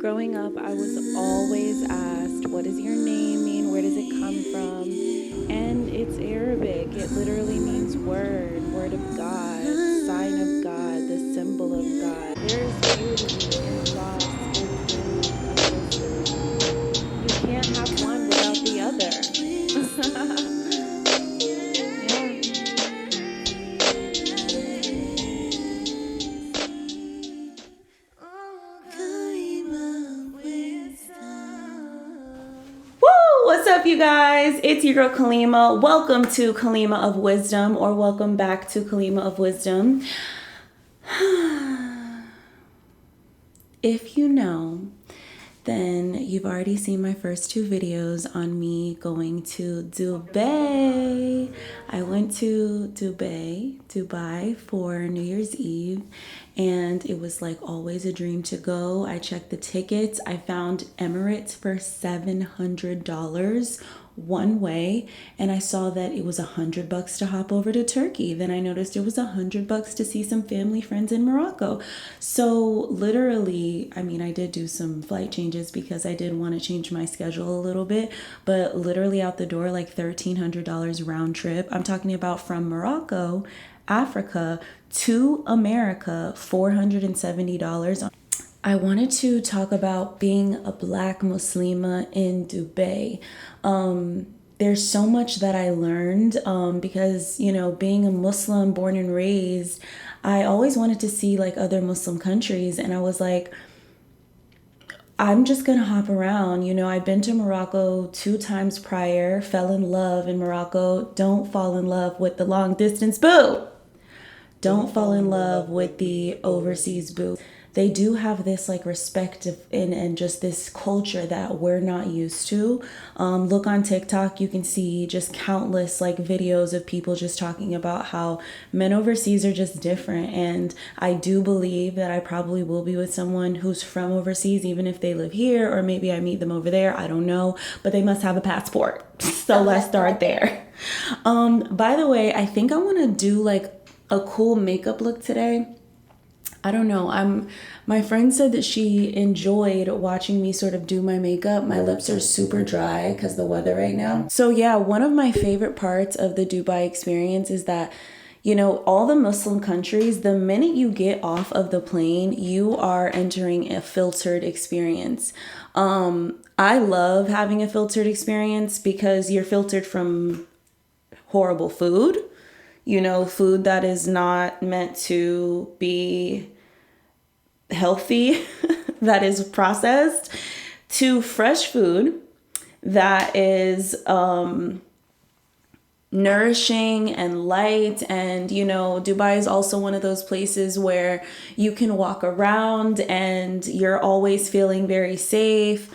Growing up, I was always asked, what does your name mean? Where does it come from? And it's Arabic. It literally means word of God, sign of God, the symbol of God. There's beauty in loss, in pain, in wisdom. You can't have one without the other. What's up, you guys? It's your girl Kalima. Welcome to Kalima of Wisdom, or welcome back to Kalima of Wisdom. If you know, then you've already seen my first two videos on me going to Dubai. I went to Dubai for New Year's Eve, and it was like always a dream to go. I checked the tickets. I found Emirates for $700 one way, and I saw that it was $100 to hop over to Turkey. Then I noticed it was $100 to see some family friends in Morocco. So literally, I mean, I did do some flight changes because I did want to change my schedule a little bit, but literally out the door, like $1,300 round trip. I'm talking about from Morocco, Africa to America, $470. I wanted to talk about being a Black muslimah in Dubai. There's so much that I learned because, you know, being a Muslim born and raised, I always wanted to see like other Muslim countries. And I was like, I'm just going to hop around. You know, I've been to Morocco 2 times prior, fell in love in Morocco. Don't fall in love with the long distance boo. Don't fall in love with the overseas boo. They do have this like respect and just this culture that we're not used to. Look on TikTok, you can see just countless like videos of people just talking about how men overseas are just different. And I do believe that I probably will be with someone who's from overseas, even if they live here, or maybe I meet them over there. I don't know, but they must have a passport. So let's start there. By the way, I think I want to do like a cool makeup look today. I don't know. My friend said that she enjoyed watching me sort of do my makeup. My lips are super dry because the weather right now. So yeah, one of my favorite parts of the Dubai experience is that, you know, all the Muslim countries, the minute you get off of the plane, you are entering a filtered experience. I love having a filtered experience because you're filtered from horrible food. You know, food that is not meant to be healthy, that is processed, to fresh food that is nourishing and light. And, you know, Dubai is also one of those places where you can walk around and you're always feeling very safe.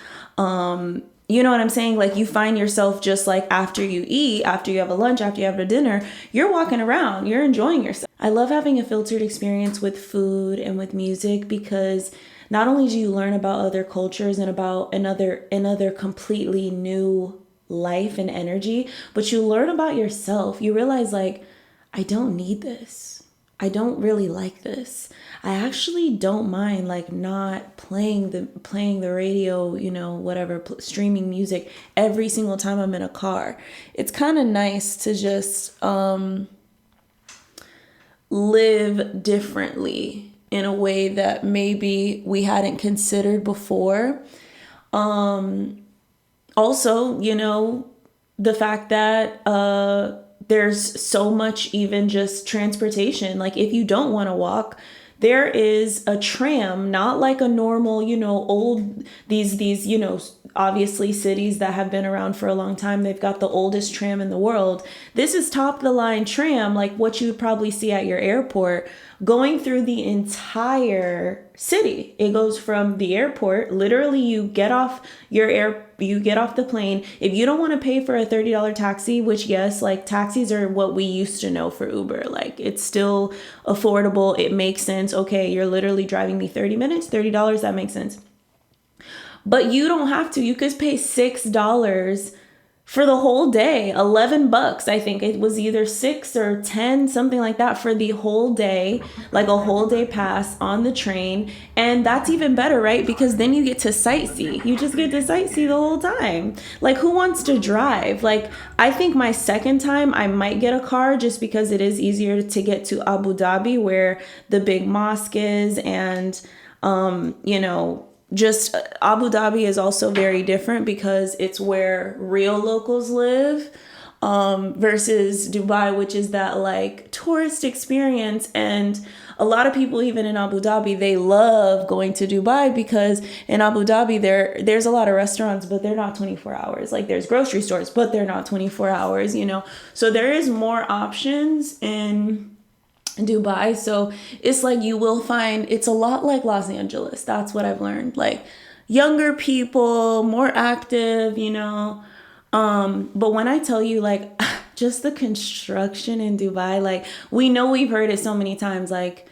You know what I'm saying? Like you find yourself just like after you eat, after you have a lunch, after you have a dinner, you're walking around, you're enjoying yourself. I love having a filtered experience with food and with music because not only do you learn about other cultures and about another completely new life and energy, but you learn about yourself. You realize like, I don't need this. I don't really like this. I actually don't mind like not playing the radio, you know, whatever, streaming music every single time I'm in a car. It's kind of nice to just live differently in a way that maybe we hadn't considered before. Also, you know, the fact that there's so much even just transportation. Like if you don't want to walk, there is a tram, not like a normal, you know, these, you know, obviously cities that have been around for a long time. They've got the oldest tram in the world. This is top of the line tram, like what you would probably see at your airport, going through the entire city. It goes from the airport, literally you get off the plane. If you don't want to pay for a $30 taxi, which yes, like taxis are what we used to know for Uber. Like it's still affordable. It makes sense. Okay, you're literally driving me 30 minutes, $30, that makes sense. But you don't have to. You could pay $6 for the whole day. 11 bucks. I think it was either 6 or 10, something like that, for the whole day, like a whole day pass on the train. And that's even better, right? Because then you get to sightsee. You just get to sightsee the whole time. Like, who wants to drive? Like, I think my second time I might get a car, just because it is easier to get to Abu Dhabi, where the big mosque is, and you know, just Abu Dhabi is also very different because it's where real locals live, versus Dubai, which is that like tourist experience. And a lot of people, even in Abu Dhabi, they love going to Dubai because in Abu Dhabi there's a lot of restaurants, but they're not 24 hours. Like, there's grocery stores, but they're not 24 hours, you know. So there is more options in Dubai. So it's like, you will find, it's a lot like Los Angeles. That's what I've learned. Like, younger people, more active, you know. But when I tell you, like, just the construction in Dubai, like, we've heard it so many times, like,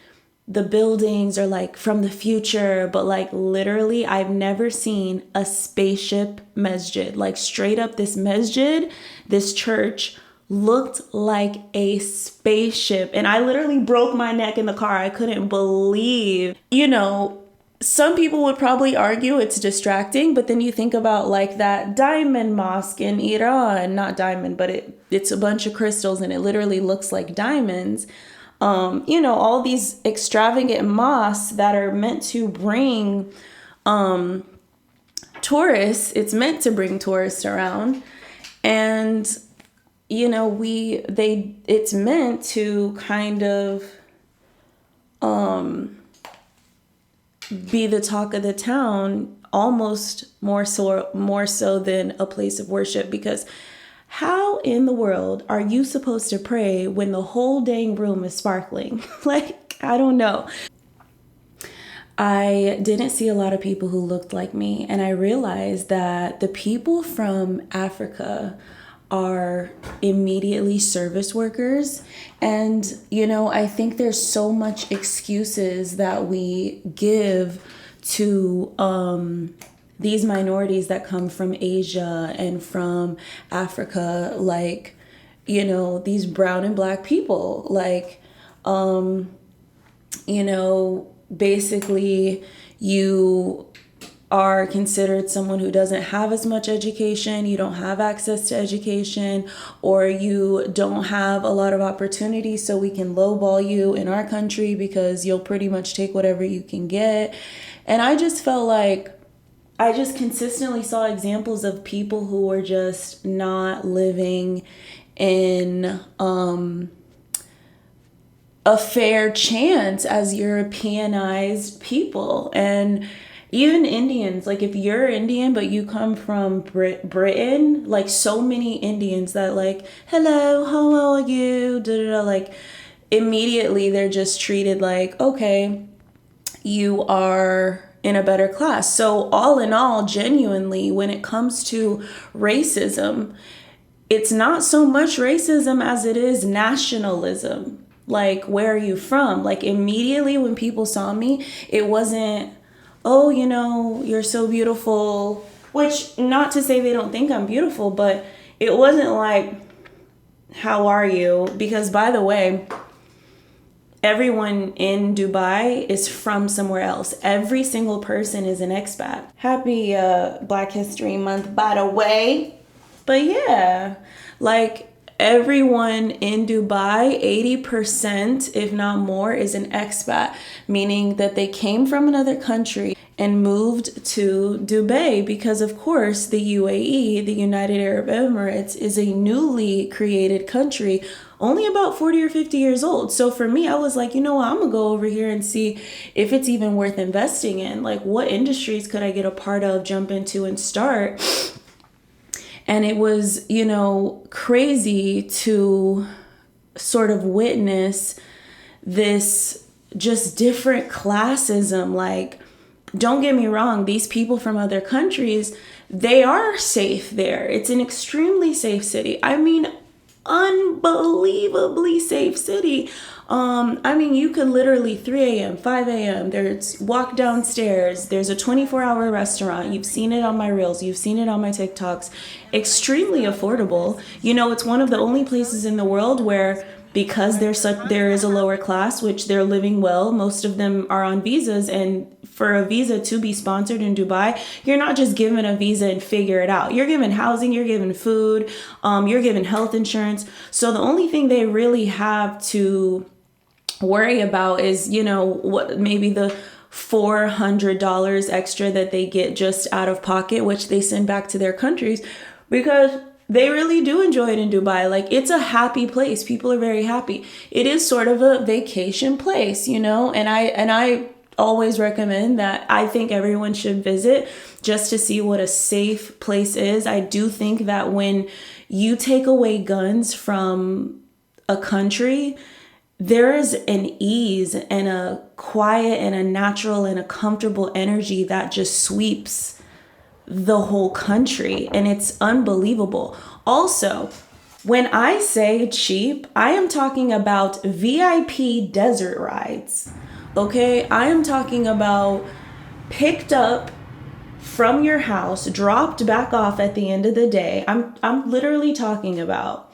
the buildings are like from the future, but like literally I've never seen a spaceship masjid. Like, straight up, this masjid, this church looked like a spaceship. And I literally broke my neck in the car. I couldn't believe, you know, some people would probably argue it's distracting, but then you think about like that diamond mosque in Iran, not diamond, but it's a bunch of crystals and it literally looks like diamonds. You know, all these extravagant mosques that are meant to bring tourists. It's meant to bring tourists around. And you know, it's meant to kind of be the talk of the town, almost more so than a place of worship. Because how in the world are you supposed to pray when the whole dang room is sparkling? Like, I don't know. I didn't see a lot of people who looked like me, and I realized that the people from Africa are immediately service workers. And, you know, I think there's so much excuses that we give to these minorities that come from Asia and from Africa, like, you know, these brown and black people, like, you know, basically you are considered someone who doesn't have as much education, you don't have access to education, or you don't have a lot of opportunities, so we can lowball you in our country because you'll pretty much take whatever you can get. And I just felt like I just consistently saw examples of people who were just not living in a fair chance as Europeanized people. And even Indians, like, if you're Indian but you come from Britain, like, so many Indians that like, hello, how are you, da, da, da, like, immediately they're just treated like, okay, you are in a better class. So all in all, genuinely, when it comes to racism, it's not so much racism as it is nationalism. Like, where are you from? Like, immediately when people saw me, it wasn't, oh, you know, you're so beautiful, which, not to say they don't think I'm beautiful, but it wasn't like, how are you? Because, by the way, everyone in Dubai is from somewhere else. Every single person is an expat. Happy Black History Month, by the way. But yeah, like, everyone in Dubai, 80%, if not more, is an expat, meaning that they came from another country and moved to Dubai because, of course, the UAE, the United Arab Emirates, is a newly created country, only about 40 or 50 years old. So for me, I was like, you know what, I'm gonna go over here and see if it's even worth investing in. Like, what industries could I get a part of, jump into, and start? And it was, you know, crazy to sort of witness this just different classism. Like, don't get me wrong, these people from other countries, they are safe there. It's an extremely safe city. I mean, unbelievably safe city. I mean, you can literally 3 a.m., 5 a.m., there's walk downstairs, there's a 24-hour restaurant. You've seen it on my reels, you've seen it on my TikToks. Extremely affordable. You know, it's one of the only places in the world where, because there is a lower class, which they're living well, most of them are on visas, and for a visa to be sponsored in Dubai, you're not just given a visa and figure it out. You're given housing, you're given food, you're given health insurance. So the only thing they really have to worry about is, you know, what maybe the $400 extra that they get just out of pocket, which they send back to their countries, because they really do enjoy it in Dubai. Like, it's a happy place. People are very happy. It is sort of a vacation place, you know, and I always recommend that. I think everyone should visit just to see what a safe place is. I do think that when you take away guns from a country, there is an ease and a quiet and a natural and a comfortable energy that just sweeps the whole country, and it's unbelievable. Also, when I say cheap, I am talking about VIP desert rides. Okay, I am talking about picked up from your house, dropped back off at the end of the day. I'm literally talking about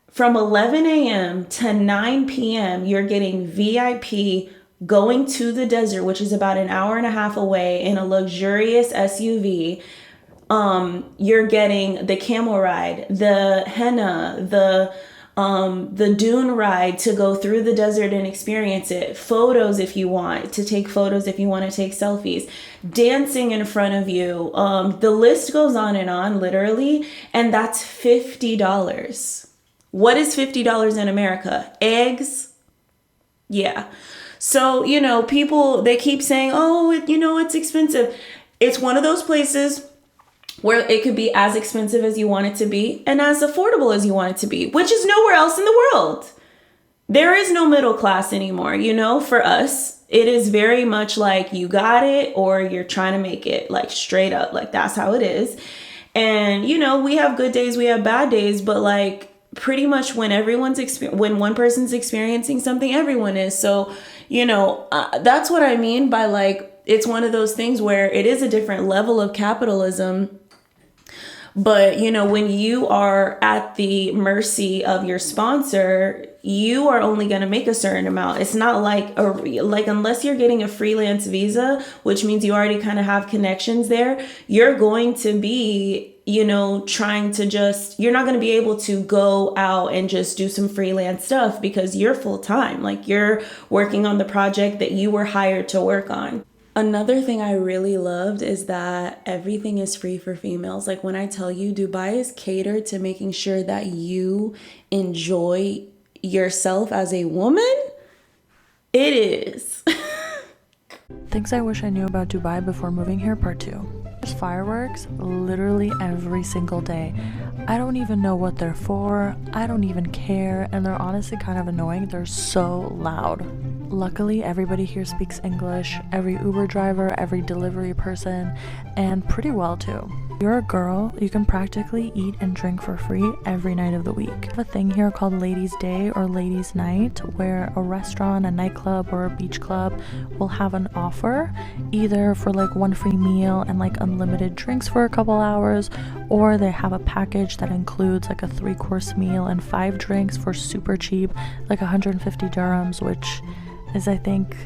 from 11 a.m. to 9 p.m. you're getting VIP going to the desert, which is about an hour and a half away, in a luxurious SUV. You're getting the camel ride, the henna, the dune ride to go through the desert and experience it. Photos if you want to take photos, if you want to take selfies, dancing in front of you. The list goes on, literally, and that's $50. What is $50 in America? Eggs? Yeah. So, you know, people, they keep saying, oh, you know, it's expensive. It's one of those places where it could be as expensive as you want it to be and as affordable as you want it to be, which is nowhere else in the world. There is no middle class anymore, you know, for us. It is very much like you got it or you're trying to make it, like straight up, like that's how it is. And, you know, we have good days, we have bad days, but like pretty much when when one person's experiencing something, everyone is. So, you know, that's what I mean by like, it's one of those things where it is a different level of capitalism. But, you know, when you are at the mercy of your sponsor, you are only going to make a certain amount. It's not like unless you're getting a freelance visa, which means you already kind of have connections there, you're going to be, you know, you're not going to be able to go out and just do some freelance stuff because you're full time. Like, you're working on the project that you were hired to work on. Another thing I really loved is that everything is free for females. Like, when I tell you, Dubai is catered to making sure that you enjoy yourself as a woman. It is. Things I wish I knew about Dubai before moving here, part 2. There's fireworks literally every single day. I don't even know what they're for. I don't even care, and they're honestly kind of annoying. They're so loud. Luckily, everybody here speaks English, every Uber driver, every delivery person, and pretty well too. If you're a girl, you can practically eat and drink for free every night of the week. We have a thing here called Ladies' Day or Ladies' Night, where a restaurant, a nightclub, or a beach club will have an offer, either for like one free meal and like unlimited drinks for a couple hours, or they have a package that includes like a 3-course meal and 5 drinks for super cheap, like 150 dirhams, which is I think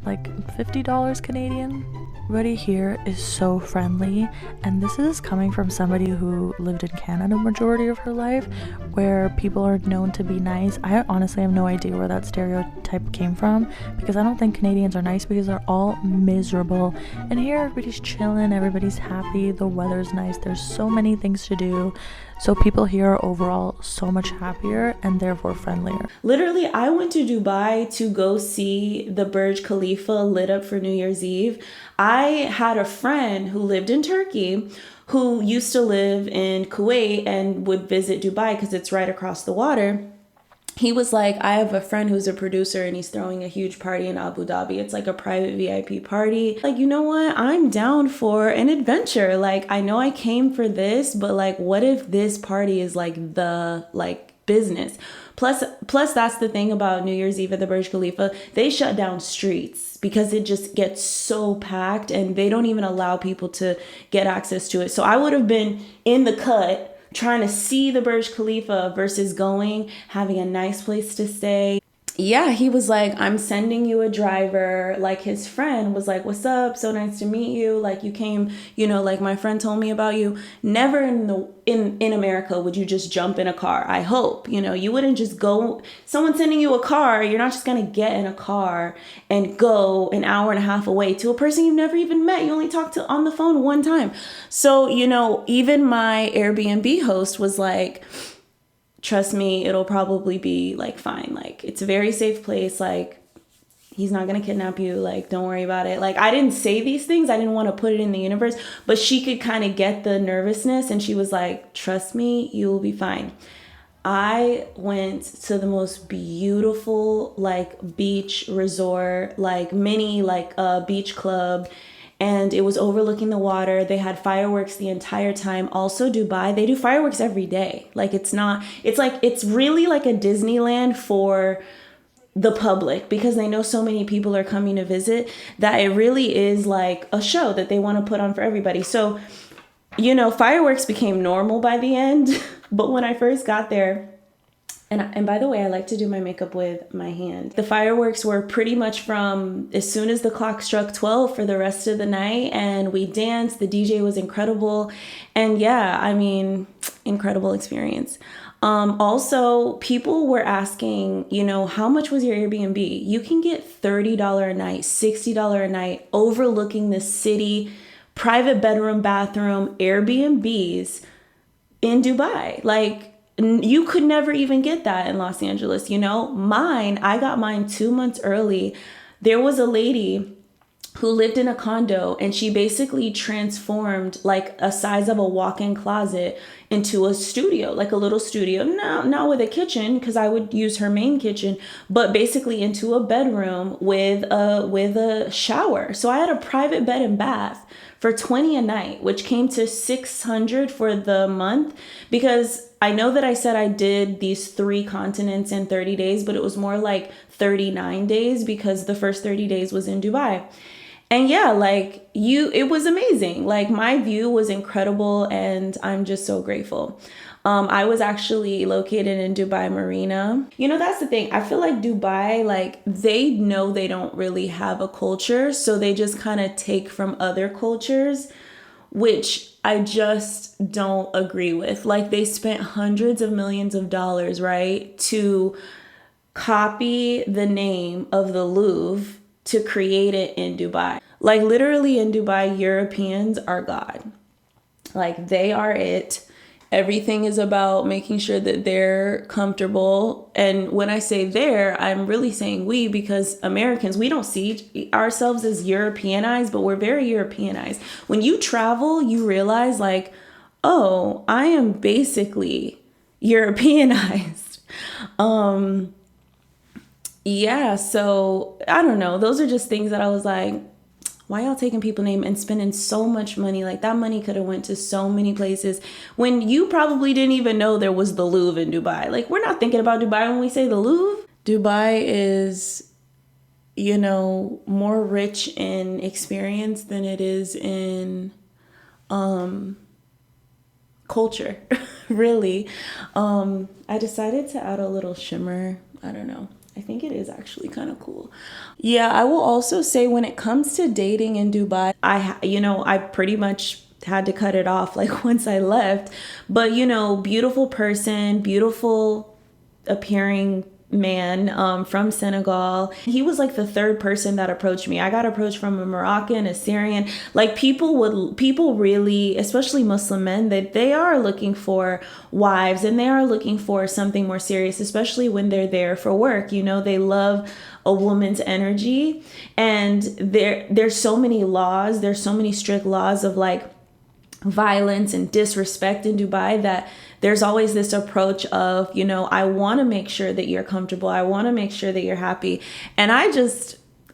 like $50 Canadian. Everybody here is so friendly, and this is coming from somebody who lived in Canada majority of her life, where people are known to be nice. I honestly have no idea where that stereotype came from, because I don't think Canadians are nice, because they're all miserable. And here everybody's chilling, everybody's happy, the weather's nice, there's so many things to do. So people here are overall so much happier and therefore friendlier. Literally, I went to Dubai to go see the Burj Khalifa lit up for New Year's Eve. I had a friend who lived in Turkey who used to live in Kuwait and would visit Dubai because it's right across the water. He was like, I have a friend who's a producer and he's throwing a huge party in Abu Dhabi. It's like a private VIP party. Like, you know what? I'm down for an adventure. Like, I know I came for this, but like, what if this party is like the, like, business. Plus that's the thing about New Year's Eve at the Burj Khalifa. They shut down streets because it just gets so packed and they don't even allow people to get access to it. So I would have been in the cut trying to see the Burj Khalifa versus going, having a nice place to stay. Yeah, he was like, I'm sending you a driver. Like his friend was like, what's up? So nice to meet you. Like you came, like my friend told me about you. Never in America would you just jump in a car. I hope, you wouldn't just go, someone sending you a car. You're not just going to get in a car and go an hour and a half away to a person you've never even met. You only talked to on the phone one time. So, even my Airbnb host was like, trust me, it'll probably be like fine. Like it's a very safe place. Like he's not going to kidnap you. Like don't worry about it. Like I didn't say these things. I didn't want to put it in the universe, but she could kind of get the nervousness and she was like, trust me, you will be fine. I went to the most beautiful like beach resort, like mini like beach club. And it was overlooking the water. They had fireworks the entire time. Also Dubai, they do fireworks every day. Like it's really like a Disneyland for the public because they know so many people are coming to visit that it really is like a show that they want to put on for everybody. So, fireworks became normal by the end. But when I first got there, and by the way, I like to do my makeup with my hand. The fireworks were pretty much from as soon as the clock struck 12 for the rest of the night. And we danced. The DJ was incredible. And yeah, incredible experience. Also, people were asking, how much was your Airbnb? You can get $30 a night, $60 a night, overlooking the city, private bedroom, bathroom, Airbnbs in Dubai. Like, you could never even get that in Los Angeles. I got mine 2 months early. There was a lady who lived in a condo and she basically transformed like a size of a walk-in closet into a studio, like a little studio. Not with a kitchen because I would use her main kitchen, but basically into a bedroom with a shower. So I had a private bed and bath for $20 a night, which came to $600 for the month because I know that I said I did these 3 continents in 30 days, but it was more like 39 days because the first 30 days was in Dubai. And yeah, it was amazing. Like my view was incredible and I'm just so grateful. I was actually located in Dubai Marina. That's the thing. I feel like Dubai, like they know they don't really have a culture. So they just kind of take from other cultures, which I just don't agree with. Like they spent hundreds of millions of dollars, right, to copy the name of the Louvre to create it in Dubai. Like literally in Dubai, Europeans are God. Like they are it. Everything is about making sure that they're comfortable. And when I say they're, I'm really saying we, because Americans, we don't see ourselves as Europeanized, but we're very Europeanized. When you travel, you realize like, oh, I am basically Europeanized. Yeah, so I don't know. Those are just things that I was like, why y'all taking people's name and spending so much money? Like that money could have went to so many places when you probably didn't even know there was the Louvre in Dubai. Like we're not thinking about Dubai when we say the Louvre. Dubai is, more rich in experience than it is in culture, really. I decided to add a little shimmer. I don't know. I think it is actually kind of cool. Yeah, I will also say when it comes to dating in Dubai, I pretty much had to cut it off like once I left. But, beautiful person, beautiful appearing man from Senegal. He was like the 3rd person that approached me. I got approached from a Moroccan, a Syrian. Like people really, especially Muslim men, that they are looking for wives and they are looking for something more serious, especially when they're there for work. They love a woman's energy. And there's so many laws. There's so many strict laws of like violence and disrespect in Dubai that there's always this approach of, I want to make sure that you're comfortable. I want to make sure that you're happy. And I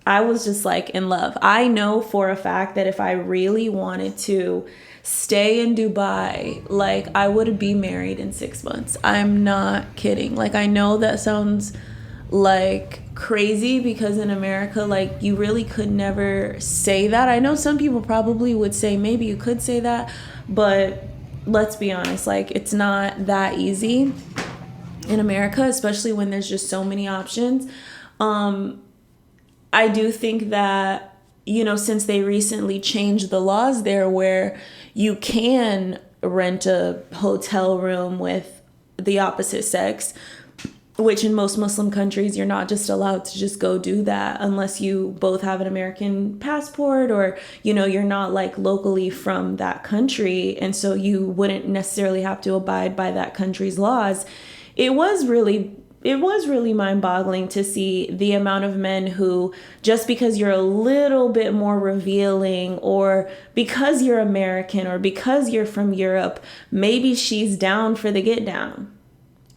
I was just like in love. I know for a fact that if I really wanted to stay in Dubai, like I would be married in 6 months. I'm not kidding. Like I know that sounds like crazy because in America, like you really could never say that. I know some people probably would say maybe you could say that, but let's be honest, like it's not that easy in America, especially when there's just so many options. I do think that, you know, since they recently changed the laws there where you can rent a hotel room with the opposite sex, which in most Muslim countries, you're not just allowed to just go do that unless you both have an American passport or, you know, you're not like locally from that country. And so you wouldn't necessarily have to abide by that country's laws. It was really mind-boggling to see the amount of men who, just because you're a little bit more revealing or because you're American or because you're from Europe, maybe she's down for the get down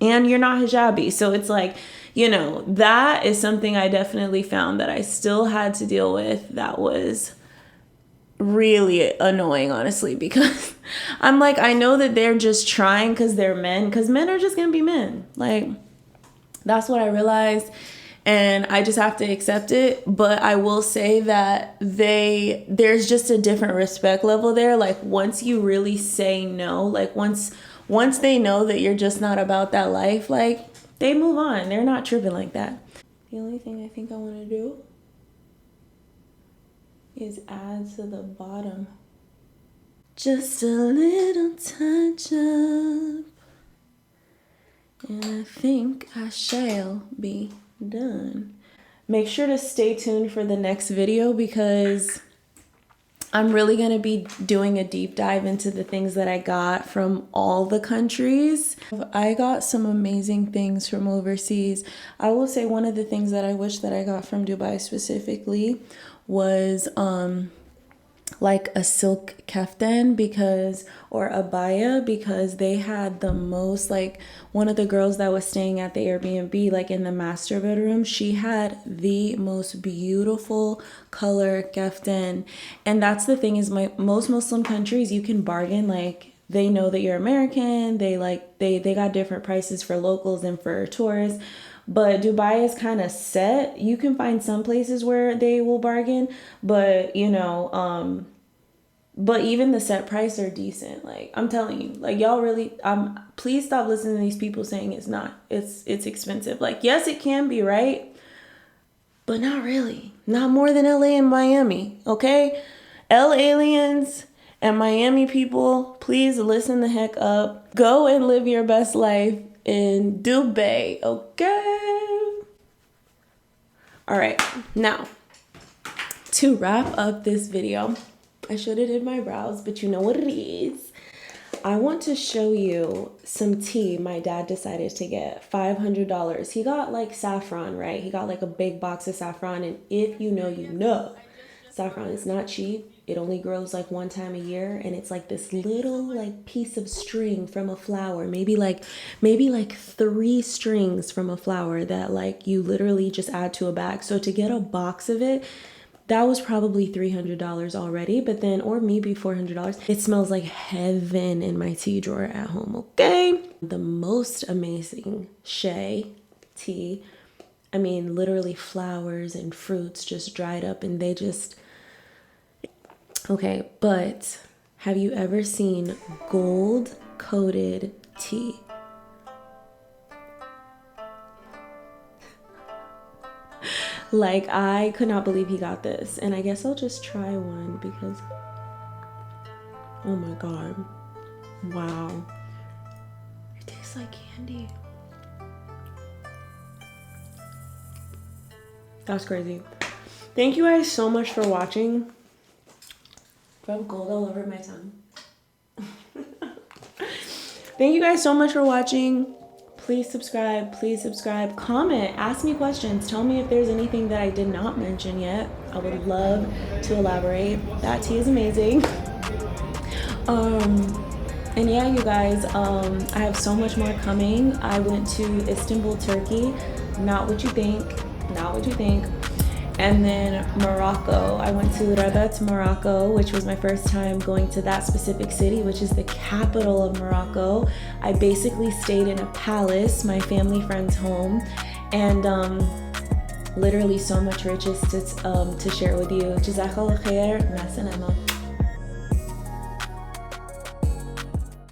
and you're not hijabi. So it's like, you know, that is something I definitely found that I still had to deal with. That was really annoying, honestly, because I'm like, I know that they're just trying because they're men, because men are just gonna be men. Like, that's what I realized, and I just have to accept it. But I will say that there's just a different respect level there. Like once you really say no, like once they know that you're just not about that life, like they move on. They're not tripping like that. The only thing I think I want to do is add to the bottom just a little touch up. And I think I shall be done. Make sure to stay tuned for the next video because I'm really going to be doing a deep dive into the things that I got from all the countries. I got some amazing things from overseas. I will say one of the things that I wish that I got from Dubai specifically was like a silk kaftan or abaya, because they had the most, like one of the girls that was staying at the Airbnb, like in the master bedroom, she had the most beautiful color kaftan. And that's the thing is most Muslim countries, you can bargain. Like they know that you're American. They got different prices for locals and for tourists. But Dubai is kind of set. You can find some places where they will bargain, but you know, but even the set price are decent. Like I'm telling you, like y'all really, please stop listening to these people saying it's not. It's expensive. Like yes, it can be, right? But not really. Not more than LA and Miami, okay? L aliens and Miami people, please listen the heck up. Go and live your best life in Dubai, okay? All right, now to wrap up this video, I should have did my brows, but you know what it is. I want to show you some tea my dad decided to get. $500. He got like saffron, right? He got like a big box of saffron, and if you know, you know, saffron is not cheap. It only grows like one time a year, and it's like this little like piece of string from a flower, maybe like 3 strings from a flower that like you literally just add to a bag. So to get a box of it, that was probably $300 already, but then, or maybe $400. It smells like heaven in my tea drawer at home, okay? The most amazing shea tea. I mean, literally flowers and fruits just dried up, and they just, okay, but have you ever seen gold-coated tea? Like, I could not believe he got this. And I guess I'll just try one because, oh my God. Wow. It tastes like candy. That's crazy. Thank you guys so much for watching. I have gold all over my tongue. Thank you guys so much for watching. Please subscribe, comment, ask me questions. Tell me if there's anything that I did not mention yet. I would love to elaborate. That tea is amazing. And yeah, you guys, I have so much more coming. I went to Istanbul, Turkey. Not what you think. And then Morocco, I went to Rabat, Morocco, which was my first time going to that specific city, which is the capital of Morocco. I basically stayed in a palace, my family friend's home, and literally so much riches to share with you. Jazakallah khair, ma salama.